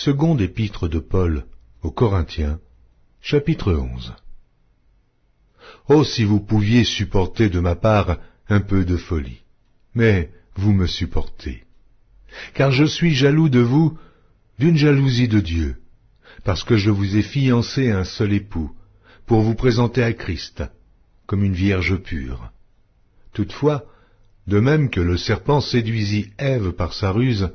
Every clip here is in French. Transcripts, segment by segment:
Seconde épître de Paul aux Corinthiens, chapitre 11. Oh, si vous pouviez supporter de ma part un peu de folie, mais vous me supportez. Car je suis jaloux de vous d'une jalousie de Dieu, parce que je vous ai fiancé à un seul époux, pour vous présenter à Christ, comme une vierge pure. Toutefois, de même que le serpent séduisit Ève par sa ruse,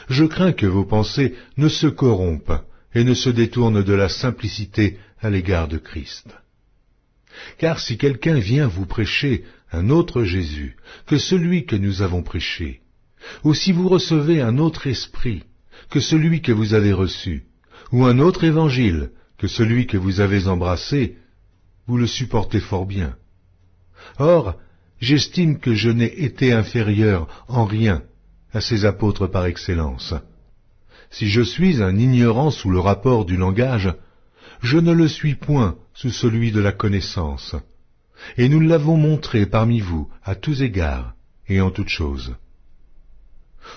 je crains que vos pensées ne se corrompent et ne se détournent de la simplicité à l'égard de Christ. Car si quelqu'un vient vous prêcher un autre Jésus que celui que nous avons prêché, ou si vous recevez un autre esprit que celui que vous avez reçu, ou un autre évangile que celui que vous avez embrassé, vous le supportez fort bien. Or, j'estime que je n'ai été inférieur en rien à ces apôtres par excellence. Si je suis un ignorant sous le rapport du langage, je ne le suis point sous celui de la connaissance, et nous l'avons montré parmi vous à tous égards et en toutes choses.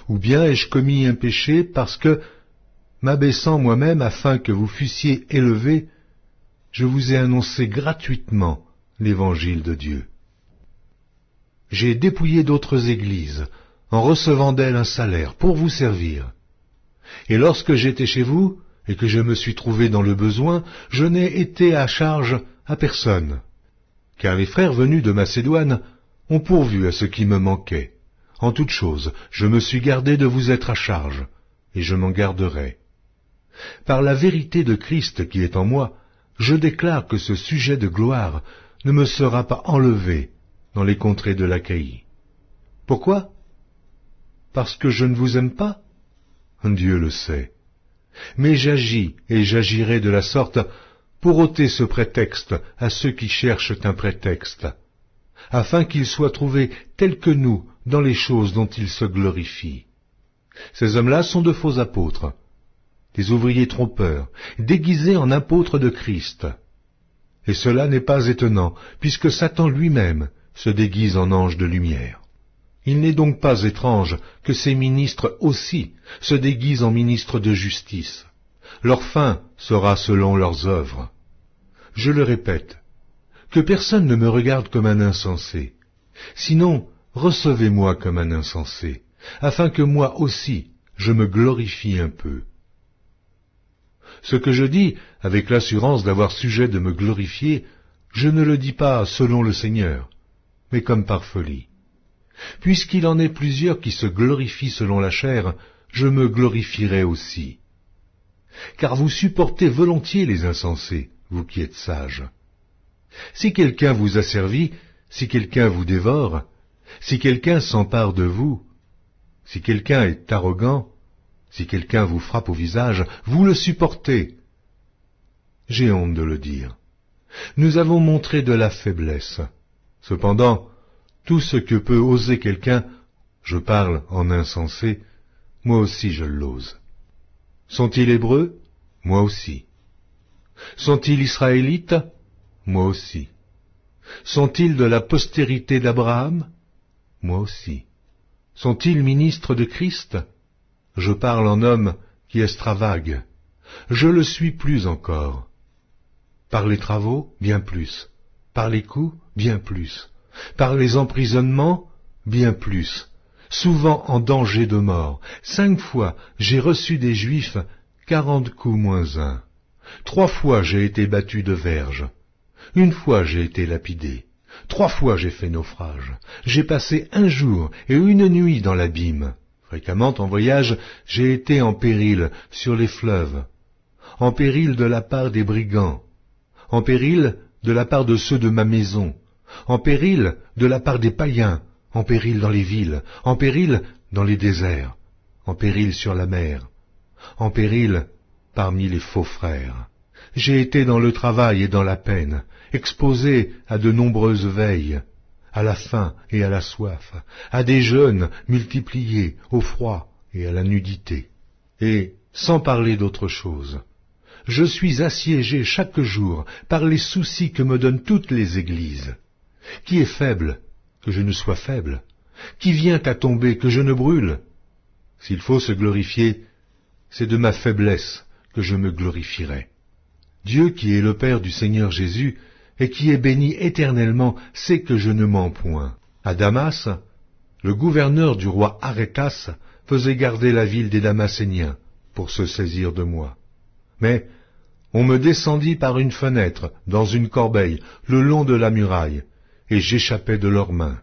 Ou bien ai-je commis un péché parce que, m'abaissant moi-même afin que vous fussiez élevés, je vous ai annoncé gratuitement l'évangile de Dieu. J'ai dépouillé d'autres églises, en recevant d'elles un salaire pour vous servir. Et lorsque j'étais chez vous, et que je me suis trouvé dans le besoin, je n'ai été à charge à personne, car les frères venus de Macédoine ont pourvu à ce qui me manquait. En toute chose, je me suis gardé de vous être à charge, et je m'en garderai. Par la vérité de Christ qui est en moi, je déclare que ce sujet de gloire ne me sera pas enlevé dans les contrées de l'Achaïe. Pourquoi? Parce que je ne vous aime pas? Dieu le sait. Mais j'agis et j'agirai de la sorte pour ôter ce prétexte à ceux qui cherchent un prétexte, afin qu'ils soient trouvés tels que nous dans les choses dont ils se glorifient. Ces hommes-là sont de faux apôtres, des ouvriers trompeurs, déguisés en apôtres de Christ. Et cela n'est pas étonnant, puisque Satan lui-même se déguise en ange de lumière. Il n'est donc pas étrange que ces ministres aussi se déguisent en ministres de justice. Leur fin sera selon leurs œuvres. Je le répète, que personne ne me regarde comme un insensé. Sinon, recevez-moi comme un insensé, afin que moi aussi je me glorifie un peu. Ce que je dis, avec l'assurance d'avoir sujet de me glorifier, je ne le dis pas selon le Seigneur, mais comme par folie. Puisqu'il en est plusieurs qui se glorifient selon la chair, je me glorifierai aussi. Car vous supportez volontiers les insensés, vous qui êtes sages. Si quelqu'un vous asservit, si quelqu'un vous dévore, si quelqu'un s'empare de vous, si quelqu'un est arrogant, si quelqu'un vous frappe au visage, vous le supportez. J'ai honte de le dire. Nous avons montré de la faiblesse. Cependant, tout ce que peut oser quelqu'un, je parle en insensé, moi aussi je l'ose. Sont-ils hébreux? Moi aussi. Sont-ils israélites? Moi aussi. Sont-ils de la postérité d'Abraham? Moi aussi. Sont-ils ministres de Christ? Je parle en homme qui extravague. Je le suis plus encore. Par les travaux, bien plus. Par les coups, bien plus. Par les emprisonnements, bien plus. Souvent en danger de mort. 5 fois, j'ai reçu des Juifs 40 coups moins 1. 3 fois, j'ai été battu de verge. 1 fois, j'ai été lapidé. 3 fois, j'ai fait naufrage. J'ai passé 1 jour et 1 nuit dans l'abîme. Fréquemment en voyage, j'ai été en péril sur les fleuves, en péril de la part des brigands, en péril de la part de ceux de ma maison, en péril de la part des païens, en péril dans les villes, en péril dans les déserts, en péril sur la mer, en péril parmi les faux frères. J'ai été dans le travail et dans la peine, exposé à de nombreuses veilles, à la faim et à la soif, à des jeûnes multipliés, au froid et à la nudité. Et, sans parler d'autre chose, je suis assiégé chaque jour par les soucis que me donnent toutes les églises. Qui est faible, que je ne sois faible? Qui vient à tomber, que je ne brûle? S'il faut se glorifier, c'est de ma faiblesse que je me glorifierai. Dieu qui est le Père du Seigneur Jésus, et qui est béni éternellement, sait que je ne mens point. À Damas, le gouverneur du roi Arétas faisait garder la ville des Damascéniens pour se saisir de moi. Mais on me descendit par une fenêtre, dans une corbeille, le long de la muraille, et j'échappais de leurs mains.